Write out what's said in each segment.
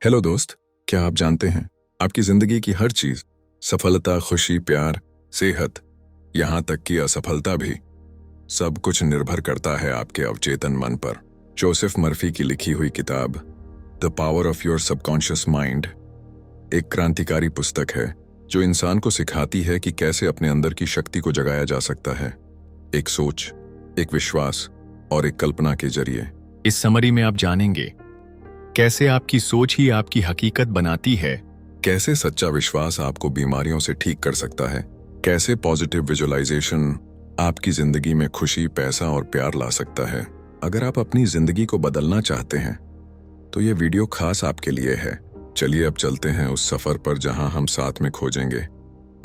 Hello दोस्त, क्या आप जानते हैं आपकी जिंदगी की हर चीज, सफलता, खुशी, प्यार, सेहत, यहां तक कि असफलता भी, सब कुछ निर्भर करता है आपके अवचेतन मन पर। जोसेफ मर्फी की लिखी हुई किताब the power of your subconscious mind एक क्रांतिकारी पुस्तक है जो इंसान को सिखाती है कि कैसे अपने अंदर की शक्ति को जगाया जा सकता है, एक सोच, एक विश्वास और एक कल्पना के जरिए। इस समरी में आप जानेंगे कैसे आपकी सोच ही आपकी हकीकत बनाती है, कैसे सच्चा विश्वास आपको बीमारियों से ठीक कर सकता है, कैसे पॉजिटिव विजुअलाइजेशन आपकी जिंदगी में खुशी, पैसा और प्यार ला सकता है। अगर आप अपनी जिंदगी को बदलना चाहते हैं तो ये वीडियो खास आपके लिए है। चलिए अब चलते हैं उस सफर पर जहां हम साथ में खोजेंगे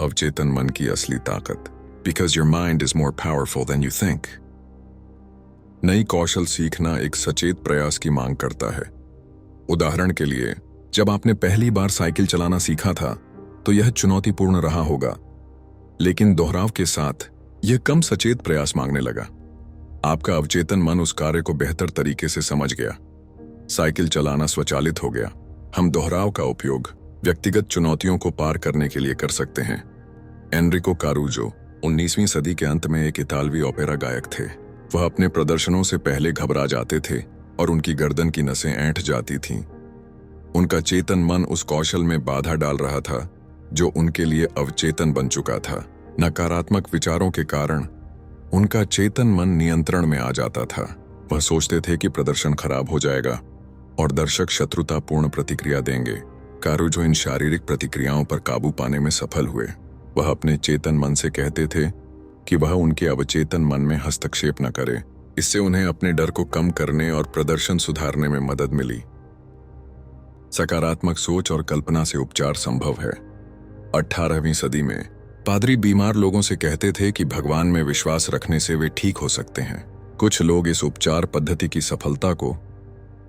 अवचेतन मन की असली ताकत। Because your mind is more powerful than you think. नई कौशल सीखना एक सचेत प्रयास की मांग करता है। उदाहरण के लिए, जब आपने पहली बार साइकिल चलाना सीखा था तो यह चुनौतीपूर्ण रहा होगा, लेकिन दोहराव के साथ यह कम सचेत प्रयास मांगने लगा। आपका अवचेतन मन उस कार्य को बेहतर तरीके से समझ गया। साइकिल चलाना स्वचालित हो गया। हम दोहराव का उपयोग व्यक्तिगत चुनौतियों को पार करने के लिए कर सकते हैं। एनरिको कारूजो 19वीं सदी के अंत में एक इतालवी ओपेरा गायक थे। वह अपने प्रदर्शनों से पहले घबरा जाते थे और उनकी गर्दन की नसें ऐंठ जाती थीं। उनका चेतन मन उस कौशल में बाधा डाल रहा था जो उनके लिए अवचेतन बन चुका था। नकारात्मक विचारों के कारण उनका चेतन मन नियंत्रण में आ जाता था। वह सोचते थे कि प्रदर्शन खराब हो जाएगा और दर्शक शत्रुतापूर्ण प्रतिक्रिया देंगे। कारूजो इन शारीरिक प्रतिक्रियाओं पर काबू पाने में सफल हुए। वह अपने चेतन मन से कहते थे कि वह उनके अवचेतन मन में हस्तक्षेप न करे। इससे उन्हें अपने डर को कम करने और प्रदर्शन सुधारने में मदद मिली। सकारात्मक सोच और कल्पना से उपचार संभव है। 18वीं सदी में पादरी बीमार लोगों से कहते थे कि भगवान में विश्वास रखने से वे ठीक हो सकते हैं। कुछ लोग इस उपचार पद्धति की सफलता को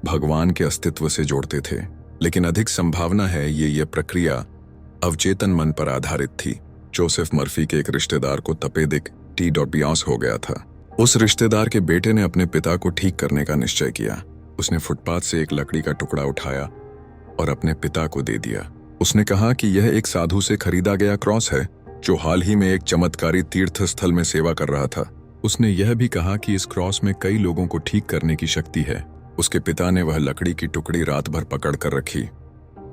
भगवान के अस्तित्व से जोड़ते थे, लेकिन अधिक संभावना है ये प्रक्रिया अवचेतन मन पर आधारित थी। जोसेफ मर्फी के एक रिश्तेदार को तपेदिक टी.बियास हो गया था। उस रिश्तेदार के बेटे ने अपने पिता को ठीक करने का निश्चय किया। उसने फुटपाथ से एक लकड़ी का टुकड़ा उठाया और अपने पिता को दे दिया। उसने कहा कि यह एक साधु से खरीदा गया क्रॉस है जो हाल ही में एक चमत्कारी तीर्थ स्थल में सेवा कर रहा था। उसने यह भी कहा कि इस क्रॉस में कई लोगों को ठीक करने की शक्ति है। उसके पिता ने वह लकड़ी की टुकड़ी रात भर पकड़ कर रखी।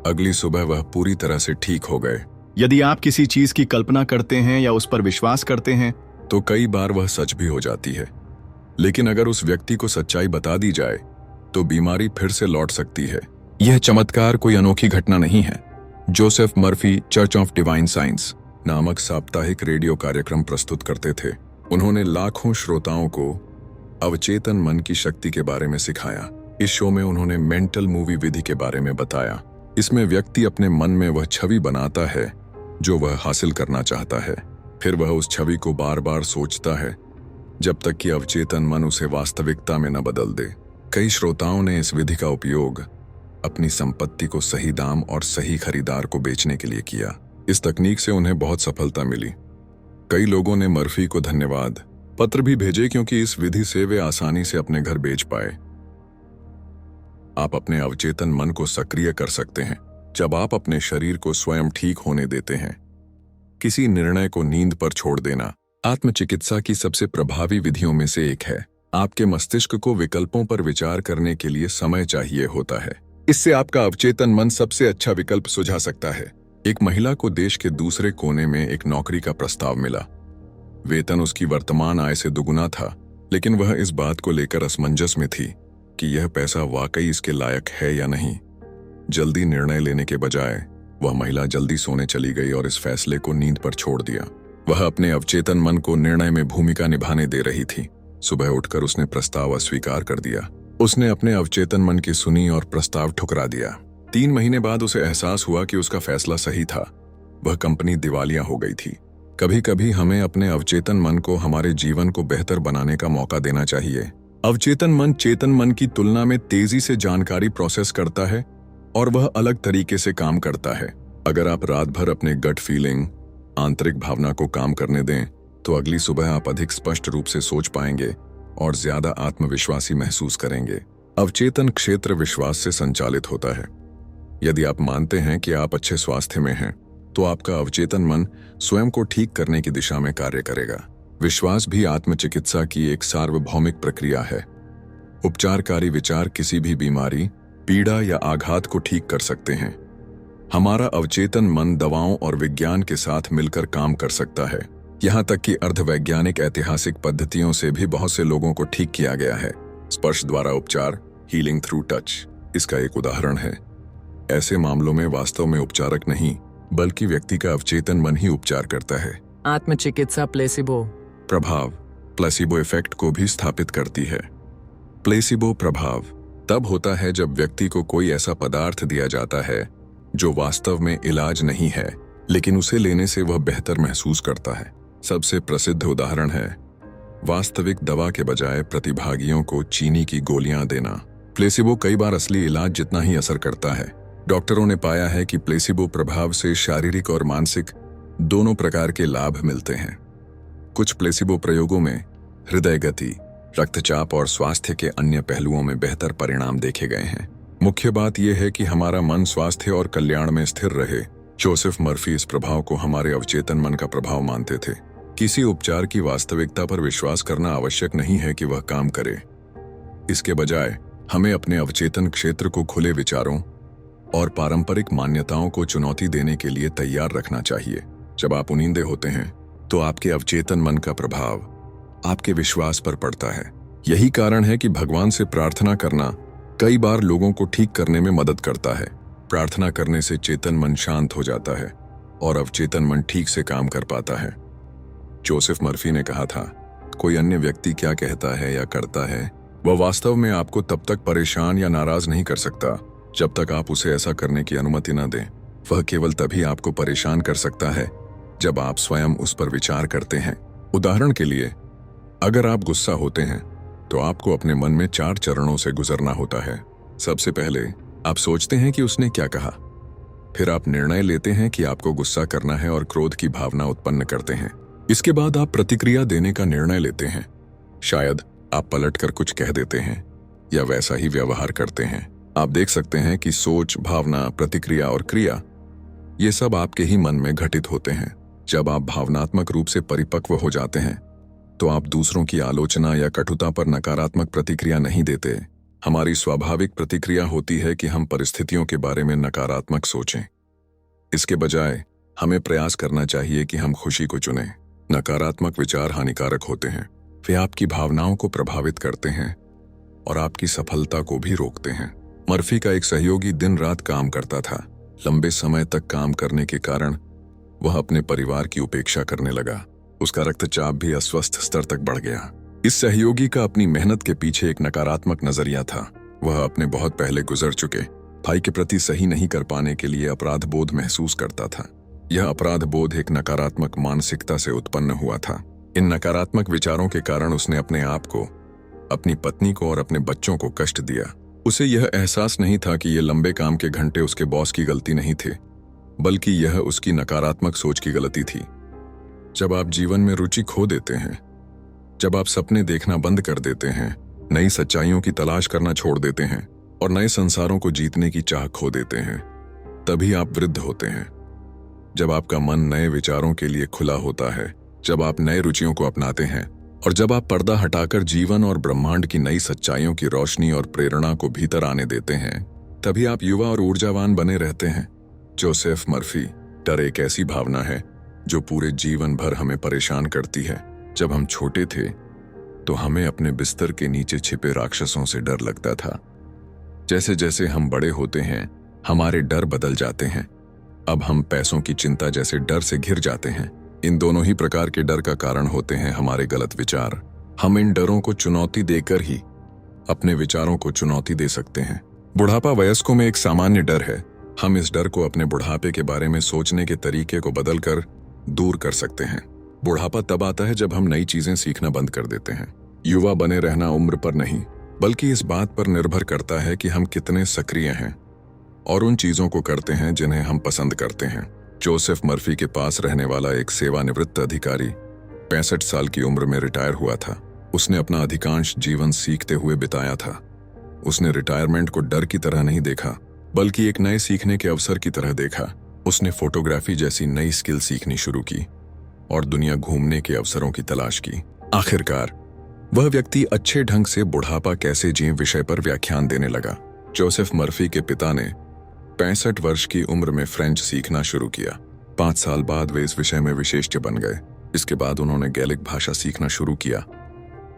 अगली सुबह वह पूरी तरह से ठीक हो गए। यदि आप किसी चीज की कल्पना करते हैं या उस पर विश्वास करते हैं तो कई बार वह सच भी हो जाती है, लेकिन अगर उस व्यक्ति को सच्चाई बता दी जाए तो बीमारी फिर से लौट सकती है। यह चमत्कार कोई अनोखी घटना नहीं है। Joseph Murphy church of divine science नामक साप्ताहिक रेडियो कार्यक्रम प्रस्तुत करते थे। उन्होंने लाखों श्रोताओं को अवचेतन मन की शक्ति के बारे में सिखाया। इस शो में उन्होंने मेंटल मूवी विधि के बारे में बताया। इसमें व्यक्ति अपने मन में वह छवि बनाता है जो वह हासिल करना चाहता है। फिर वह उस छवि को बार बार सोचता है जब तक कि अवचेतन मन उसे वास्तविकता में न बदल दे। कई श्रोताओं ने इस विधि का उपयोग अपनी संपत्ति को सही दाम और सही खरीदार को बेचने के लिए किया। इस तकनीक से उन्हें बहुत सफलता मिली। कई लोगों ने मर्फी को धन्यवाद पत्र भी भेजे क्योंकि इस विधि से वे आसानी से अपने घर बेच पाए। आप अपने अवचेतन मन को सक्रिय कर सकते हैं जब आप अपने शरीर को स्वयं ठीक होने देते हैं। किसी निर्णय को नींद पर छोड़ देना आत्मचिकित्सा की सबसे प्रभावी विधियों में से एक है। आपके मस्तिष्क को विकल्पों पर विचार करने के लिए समय चाहिए होता है। इससे आपका अवचेतन मन सबसे अच्छा विकल्प सुझा सकता है। एक महिला को देश के दूसरे कोने में एक नौकरी का प्रस्ताव मिला। वेतन उसकी वर्तमान आय से दुगुना था, लेकिन वह इस बात को लेकर असमंजस में थी कि यह पैसा वाकई इसके लायक है या नहीं। जल्दी निर्णय लेने के बजाय वह महिला जल्दी सोने चली गई और इस फैसले को नींद पर छोड़ दिया। वह अपने अवचेतन मन को निर्णय में भूमिका निभाने दे रही थी। सुबह उठकर उसने प्रस्ताव अस्वीकार कर दिया। उसने अपने अवचेतन मन की सुनी और प्रस्ताव ठुकरा दिया। 3 महीने बाद उसे एहसास हुआ कि उसका फैसला सही था। वह कंपनी दिवालिया हो गई थी। कभी कभी हमें अपने अवचेतन मन को हमारे जीवन को बेहतर बनाने का मौका देना चाहिए। अवचेतन मन चेतन मन की तुलना में तेजी से जानकारी प्रोसेस करता है और वह अलग तरीके से काम करता है। अगर आप रात भर अपने गट फीलिंग, आंतरिक भावना को काम करने दें तो अगली सुबह आप अधिक स्पष्ट रूप से सोच पाएंगे और ज्यादा आत्मविश्वासी महसूस करेंगे। अवचेतन क्षेत्र विश्वास से संचालित होता है। यदि आप मानते हैं कि आप अच्छे स्वास्थ्य में हैं, तो आपका अवचेतन मन स्वयं को ठीक करने की दिशा में कार्य करेगा। विश्वास भी आत्मचिकित्सा की एक सार्वभौमिक प्रक्रिया है। उपचारकारी विचार किसी भी बीमारी, पीड़ा या आघात को ठीक कर सकते हैं। हमारा अवचेतन मन दवाओं और विज्ञान के साथ मिलकर काम कर सकता है। यहाँ तक कि अर्धवैज्ञानिक ऐतिहासिक पद्धतियों से भी बहुत से लोगों को ठीक किया गया है। स्पर्श द्वारा उपचार, हीलिंग थ्रू टच, इसका एक उदाहरण है। ऐसे मामलों में वास्तव में उपचारक नहीं, बल्कि व्यक्ति का अवचेतन मन ही उपचार करता है। आत्मचिकित्सा प्लेसिबो प्रभाव प्लेसिबो इफेक्ट को भी स्थापित करती है। प्लेसिबो प्रभाव तब होता है जब व्यक्ति को कोई ऐसा पदार्थ दिया जाता है जो वास्तव में इलाज नहीं है, लेकिन उसे लेने से वह बेहतर महसूस करता है। सबसे प्रसिद्ध उदाहरण है वास्तविक दवा के बजाय प्रतिभागियों को चीनी की गोलियां देना। प्लेसिबो कई बार असली इलाज जितना ही असर करता है। डॉक्टरों ने पाया है कि प्लेसिबो प्रभाव से शारीरिक और मानसिक दोनों प्रकार के लाभ मिलते हैं। कुछ प्लेसिबो प्रयोगों में हृदय गति, रक्तचाप और स्वास्थ्य के अन्य पहलुओं में बेहतर परिणाम देखे गए हैं। मुख्य बात यह है कि हमारा मन स्वास्थ्य और कल्याण में स्थिर रहे। जोसेफ मर्फी इस प्रभाव को हमारे अवचेतन मन का प्रभाव मानते थे। किसी उपचार की वास्तविकता पर विश्वास करना आवश्यक नहीं है कि वह काम करे। इसके बजाय हमें अपने अवचेतन क्षेत्र को खुले विचारों और पारंपरिक मान्यताओं को चुनौती देने के लिए तैयार रखना चाहिए। जब आप उनींदे होते हैं तो आपके अवचेतन मन का प्रभाव आपके विश्वास पर पड़ता है। यही कारण है कि भगवान से प्रार्थना करना कई बार लोगों को ठीक करने में मदद करता है। प्रार्थना करने से चेतन मन शांत हो जाता है और अवचेतन मन ठीक से काम कर पाता है। जोसेफ मर्फी ने कहा था, कोई अन्य व्यक्ति क्या कहता है या करता है, वह वास्तव में आपको तब तक परेशान या नाराज नहीं कर सकता जब तक आप उसे ऐसा करने की अनुमति न दें। वह केवल तभी आपको परेशान कर सकता है जब आप स्वयं उस पर विचार करते हैं। उदाहरण के लिए, अगर आप गुस्सा होते हैं तो आपको अपने मन में 4 चरणों से गुजरना होता है। सबसे पहले आप सोचते हैं कि उसने क्या कहा, फिर आप निर्णय लेते हैं कि आपको गुस्सा करना है और क्रोध की भावना उत्पन्न करते हैं। इसके बाद आप प्रतिक्रिया देने का निर्णय लेते हैं। शायद आप पलटकर कुछ कह देते हैं या वैसा ही व्यवहार करते हैं। आप देख सकते हैं कि सोच, भावना, प्रतिक्रिया और क्रिया, ये सब आपके ही मन में घटित होते हैं। जब आप भावनात्मक रूप से परिपक्व हो जाते हैं तो आप दूसरों की आलोचना या कटुता पर नकारात्मक प्रतिक्रिया नहीं देते। हमारी स्वाभाविक प्रतिक्रिया होती है कि हम परिस्थितियों के बारे में नकारात्मक सोचें। इसके बजाय हमें प्रयास करना चाहिए कि हम खुशी को चुनें। नकारात्मक विचार हानिकारक होते हैं। वे आपकी भावनाओं को प्रभावित करते हैं और आपकी सफलता को भी रोकते हैं। मर्फी का एक सहयोगी दिन रात काम करता था। लंबे समय तक काम करने के कारण वह अपने परिवार की उपेक्षा करने लगा। उसका रक्तचाप भी अस्वस्थ स्तर तक बढ़ गया। इस सहयोगी का अपनी मेहनत के पीछे एक नकारात्मक नजरिया था। वह अपने बहुत पहले गुजर चुके भाई के प्रति सही नहीं कर पाने के लिए अपराध बोध महसूस करता था। यह अपराध बोध एक नकारात्मक मानसिकता से उत्पन्न हुआ था। इन नकारात्मक विचारों के कारण उसने अपने आप को, अपनी पत्नी को और अपने बच्चों को कष्ट दिया। उसे यह एहसास नहीं था कि ये लंबे काम के घंटे उसके बॉस की गलती नहीं थे, बल्कि यह उसकी नकारात्मक सोच की गलती थी। जब आप जीवन में रुचि खो देते हैं, जब आप सपने देखना बंद कर देते हैं, नई सच्चाइयों की तलाश करना छोड़ देते हैं और नए संसारों को जीतने की चाह खो देते हैं, तभी आप वृद्ध होते हैं। जब आपका मन नए विचारों के लिए खुला होता है, जब आप नए रुचियों को अपनाते हैं और जब आप पर्दा हटाकर जीवन और ब्रह्मांड की नई सच्चाइयों की रोशनी और प्रेरणा को भीतर आने देते हैं, तभी आप युवा और ऊर्जावान बने रहते हैं। जोसेफ मर्फी, डर एक ऐसी भावना है जो पूरे जीवन भर हमें परेशान करती है। जब हम छोटे थे तो हमें अपने बिस्तर के नीचे छिपे राक्षसों से डर लगता था। जैसे जैसे हम बड़े होते हैं, हमारे डर बदल जाते हैं। अब हम पैसों की चिंता जैसे डर से घिर जाते हैं। इन दोनों ही प्रकार के डर का कारण होते हैं हमारे गलत विचार। हम इन डरों को चुनौती देकर ही अपने विचारों को चुनौती दे सकते हैं। बुढ़ापा वयस्कों में एक सामान्य डर है। हम इस डर को अपने बुढ़ापे के बारे में सोचने के तरीके को बदलकर दूर कर सकते हैं। बुढ़ापा तब आता है जब हम नई चीजें सीखना बंद कर देते हैं। युवा बने रहना उम्र पर नहीं, बल्कि इस बात पर निर्भर करता है कि हम कितने सक्रिय हैं और उन चीजों को करते हैं जिन्हें हम पसंद करते हैं। जोसेफ मर्फी के पास रहने वाला एक सेवानिवृत्त अधिकारी 65 साल की उम्र में रिटायर हुआ था। उसने अपना अधिकांश जीवन सीखते हुए बिताया था। उसने रिटायरमेंट को डर की तरह नहीं देखा, बल्कि एक नए सीखने के अवसर की तरह देखा। उसने फोटोग्राफी जैसी नई स्किल सीखनी शुरू की और दुनिया घूमने के अवसरों की तलाश की। आखिरकार वह व्यक्ति अच्छे ढंग से बुढ़ापा कैसे जिए विषय पर व्याख्यान देने लगा। जोसेफ मर्फी के पिता ने 65 वर्ष की उम्र में फ्रेंच सीखना शुरू किया। 5 साल बाद वे इस विषय में विशेषज्ञ बन गए। इसके बाद उन्होंने गैलिक भाषा सीखना शुरू किया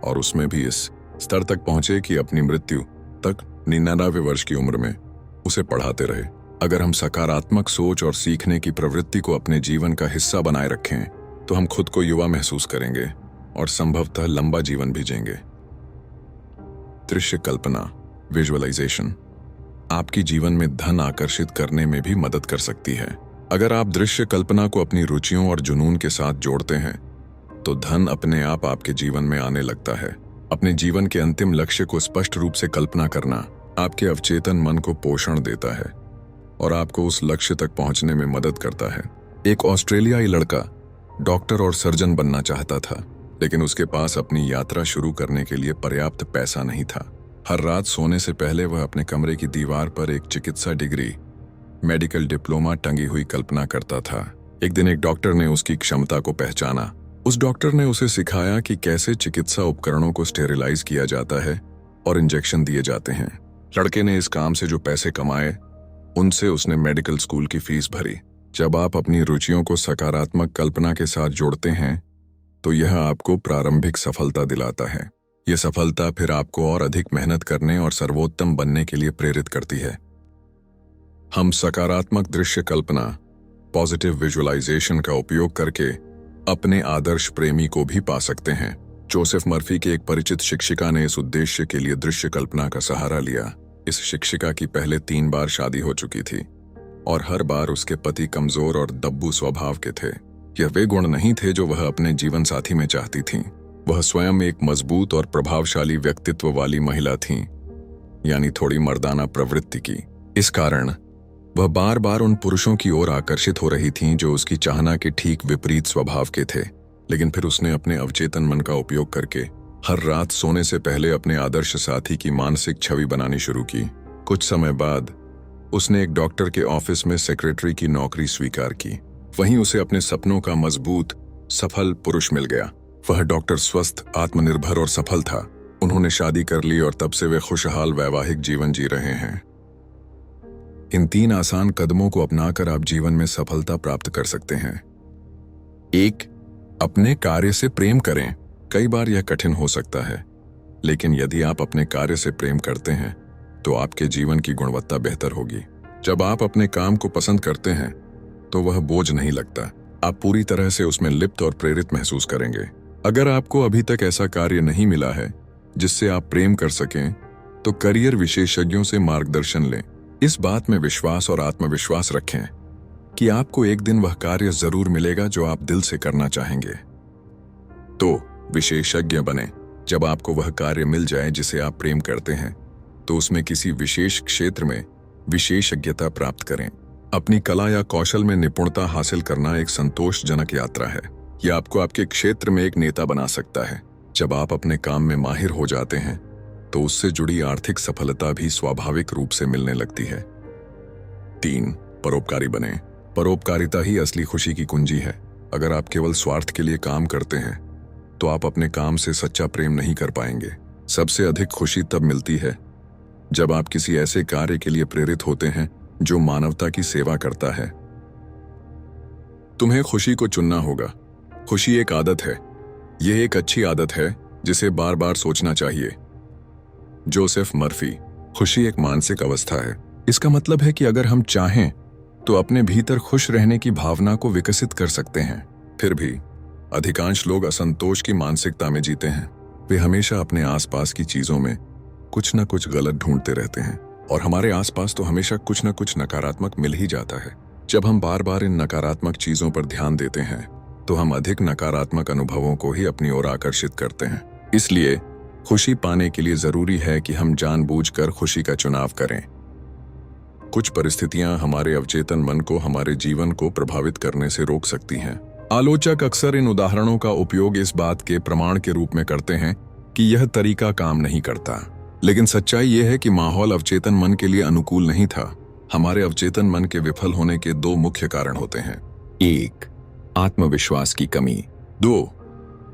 और उसमें भी इस स्तर तक पहुंचे कि अपनी मृत्यु तक 99 वर्ष की उम्र में उसे पढ़ाते रहे। अगर हम सकारात्मक सोच और सीखने की प्रवृत्ति को अपने जीवन का हिस्सा बनाए रखें तो हम खुद को युवा महसूस करेंगे और संभवतः लंबा जीवन भी जिएंगे। दृश्य कल्पना, विजुअलाइजेशन, आपकी जीवन में धन आकर्षित करने में भी मदद कर सकती है। अगर आप दृश्य कल्पना को अपनी रुचियों और जुनून के साथ जोड़ते हैं तो धन अपने आप आपके जीवन में आने लगता है। अपने जीवन के अंतिम लक्ष्य को स्पष्ट रूप से कल्पना करना आपके अवचेतन मन को पोषण देता है और आपको उस लक्ष्य तक पहुंचने में मदद करता है। एक ऑस्ट्रेलियाई लड़का डॉक्टर और सर्जन बनना चाहता था, लेकिन उसके पास अपनी यात्रा शुरू करने के लिए पर्याप्त पैसा नहीं था। हर रात सोने से पहले वह अपने कमरे की दीवार पर एक चिकित्सा डिग्री, मेडिकल डिप्लोमा टंगी हुई कल्पना करता था। एक दिन एक डॉक्टर ने उसकी क्षमता को पहचाना। उस डॉक्टर ने उसे सिखाया कि कैसे चिकित्सा उपकरणों को स्टेरिलाइज किया जाता है और इंजेक्शन दिए जाते हैं। लड़के ने इस काम से जो पैसे कमाए उनसे उसने मेडिकल स्कूल की फीस भरी। जब आप अपनी रुचियों को सकारात्मक कल्पना के साथ जोड़ते हैं तो यह आपको प्रारंभिक सफलता दिलाता है। यह सफलता फिर आपको और अधिक मेहनत करने और सर्वोत्तम बनने के लिए प्रेरित करती है। हम सकारात्मक दृश्य कल्पना, पॉजिटिव विजुअलाइजेशन का उपयोग करके अपने आदर्श प्रेमी को भी पा सकते हैं। जोसेफ मर्फी के एक परिचित शिक्षिका ने इस उद्देश्य के लिए दृश्य कल्पना का सहारा लिया। इस शिक्षिका की पहले 3 बार शादी हो चुकी थी और हर बार उसके पति कमजोर और दब्बू स्वभाव के थे। यह वे गुण नहीं थे जो वह अपने जीवन साथी में चाहती थीं। वह स्वयं एक मजबूत और प्रभावशाली व्यक्तित्व वाली महिला थीं, यानी थोड़ी मर्दाना प्रवृत्ति की। इस कारण वह बार बार उन पुरुषों की ओर आकर्षित हो रही थीं जो उसकी चाहना के ठीक विपरीत स्वभाव के थे। लेकिन फिर उसने अपने अवचेतन मन का उपयोग करके हर रात सोने से पहले अपने आदर्श साथी की मानसिक छवि बनानी शुरू की। कुछ समय बाद उसने एक डॉक्टर के ऑफिस में सेक्रेटरी की नौकरी स्वीकार की। वहीं उसे अपने सपनों का मजबूत, सफल पुरुष मिल गया। वह डॉक्टर स्वस्थ, आत्मनिर्भर और सफल था। उन्होंने शादी कर ली और तब से वे खुशहाल वैवाहिक जीवन जी रहे हैं। इन 3 आसान कदमों को अपनाकर आप जीवन में सफलता प्राप्त कर सकते हैं। 1. अपने कार्य से प्रेम करें। कई बार यह कठिन हो सकता है, लेकिन यदि आप अपने कार्य से प्रेम करते हैं तो आपके जीवन की गुणवत्ता बेहतर होगी। जब आप अपने काम को पसंद करते हैं तो वह बोझ नहीं लगता। आप पूरी तरह से उसमें लिप्त और प्रेरित महसूस करेंगे। अगर आपको अभी तक ऐसा कार्य नहीं मिला है जिससे आप प्रेम कर सकें तो करियर विशेषज्ञों से मार्गदर्शन लें। इस बात में विश्वास और आत्मविश्वास रखें कि आपको एक दिन वह कार्य जरूर मिलेगा जो आप दिल से करना चाहेंगे। तो विशेषज्ञ बने। जब आपको वह कार्य मिल जाए जिसे आप प्रेम करते हैं तो उसमें किसी विशेष क्षेत्र में विशेषज्ञता प्राप्त करें। अपनी कला या कौशल में निपुणता हासिल करना एक संतोषजनक यात्रा है। यह आपको आपके क्षेत्र में एक नेता बना सकता है। जब आप अपने काम में माहिर हो जाते हैं तो उससे जुड़ी आर्थिक सफलता भी स्वाभाविक रूप से मिलने लगती है। 3. परोपकारी बने। परोपकारिता ही असली खुशी की कुंजी है। अगर आप केवल स्वार्थ के लिए काम करते हैं तो आप अपने काम से सच्चा प्रेम नहीं कर पाएंगे। सबसे अधिक खुशी तब मिलती है जब आप किसी ऐसे कार्य के लिए प्रेरित होते हैं जो मानवता की सेवा करता है। तुम्हें खुशी को चुनना होगा। खुशी एक आदत है। यह एक अच्छी आदत है जिसे बार बार सोचना चाहिए। Joseph Murphy. खुशी एक मानसिक अवस्था है। इसका मतलब है कि अगर हम चाहें तो अपने भीतर खुश रहने की भावना को विकसित कर सकते हैं। फिर भी अधिकांश लोग असंतोष की मानसिकता में जीते हैं। वे हमेशा अपने आसपास की चीजों में कुछ न कुछ गलत ढूंढते रहते हैं और हमारे आसपास तो हमेशा कुछ न कुछ नकारात्मक मिल ही जाता है। जब हम बार बार इन नकारात्मक चीजों पर ध्यान देते हैं तो हम अधिक नकारात्मक अनुभवों को ही अपनी ओर आकर्षित करते हैं। इसलिए खुशी पाने के लिए जरूरी है कि हम जानबूझकर खुशी का चुनाव करें। कुछ परिस्थितियां हमारे अवचेतन मन को हमारे जीवन को प्रभावित करने से रोक सकती हैं। आलोचक अक्सर इन उदाहरणों का उपयोग इस बात के प्रमाण के रूप में करते हैं कि यह तरीका काम नहीं करता। लेकिन सच्चाई यह है कि माहौल अवचेतन मन के लिए अनुकूल नहीं था। हमारे अवचेतन मन के विफल होने के दो मुख्य कारण होते हैं। 1. आत्मविश्वास की कमी। 2.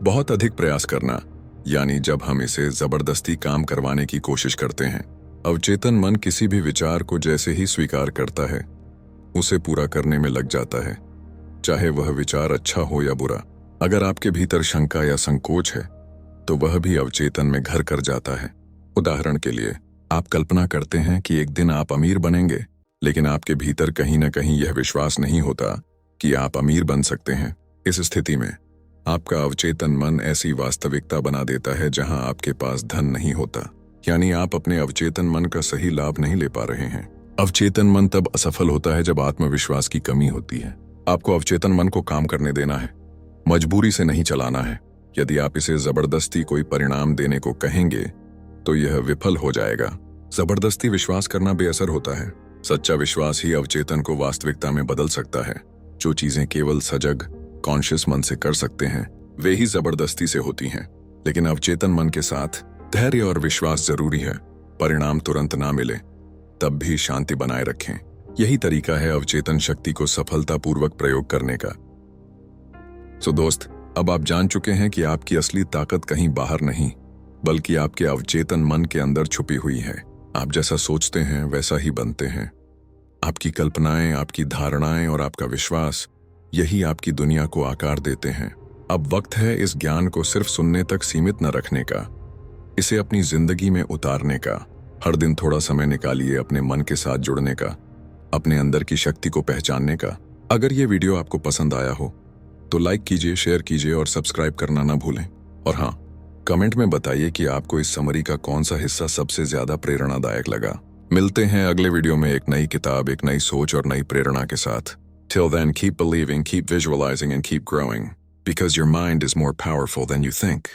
बहुत अधिक प्रयास करना, यानी जब हम इसे जबरदस्ती काम करवाने की कोशिश करते हैं। अवचेतन मन किसी भी विचार को जैसे ही स्वीकार करता है, उसे पूरा करने में लग जाता है, चाहे वह विचार अच्छा हो या बुरा। अगर आपके भीतर शंका या संकोच है, तो वह भी अवचेतन में घर कर जाता है। उदाहरण के लिए, आप कल्पना करते हैं कि एक दिन आप अमीर बनेंगे, लेकिन आपके भीतर कहीं न कहीं यह विश्वास नहीं होता कि आप अमीर बन सकते हैं। इस स्थिति में आपका अवचेतन मन ऐसी वास्तविकता बना देता है जहां आपके पास धन नहीं होता, यानी आप अपने अवचेतन मन का सही लाभ नहीं ले पा रहे हैं। अवचेतन मन तब असफल होता है जब आत्मविश्वास की कमी होती है। आपको अवचेतन मन को काम करने देना है, मजबूरी से नहीं चलाना है। यदि आप इसे जबरदस्ती कोई परिणाम देने को कहेंगे, तो यह विफल हो जाएगा। जबरदस्ती विश्वास करना बेअसर होता है। सच्चा विश्वास ही अवचेतन को वास्तविकता में बदल सकता है। जो चीजें केवल सजग, कॉन्शियस मन से कर सकते हैं, वे ही जबरदस्ती से होती हैं। लेकिन अवचेतन मन के साथ धैर्य और विश्वास जरूरी है। परिणाम तुरंत ना मिले, तब भी शांति बनाए रखें। यही तरीका है अवचेतन शक्ति को सफलतापूर्वक प्रयोग करने का। दोस्त, अब आप जान चुके हैं कि आपकी असली ताकत कहीं बाहर नहीं, बल्कि आपके अवचेतन मन के अंदर छुपी हुई है। आप जैसा सोचते हैं वैसा ही बनते हैं। आपकी कल्पनाएं, आपकी धारणाएं और आपका विश्वास, यही आपकी दुनिया को आकार देते हैं। अब वक्त है इस ज्ञान को सिर्फ सुनने तक सीमित न रखने का, इसे अपनी जिंदगी में उतारने का। हर दिन थोड़ा समय निकालिए अपने मन के साथ जुड़ने का, अपने अंदर की शक्ति को पहचानने का। अगर ये वीडियो आपको पसंद आया हो तो लाइक कीजिए, शेयर कीजिए और सब्सक्राइब करना ना भूलें। और हाँ, कमेंट में बताइए कि आपको इस समरी का कौन सा हिस्सा सबसे ज्यादा प्रेरणादायक लगा। मिलते हैं अगले वीडियो में एक नई किताब, एक नई सोच और नई प्रेरणा के साथ। Till then, keep believing, keep visualizing and keep growing, because your mind is more powerful than you think.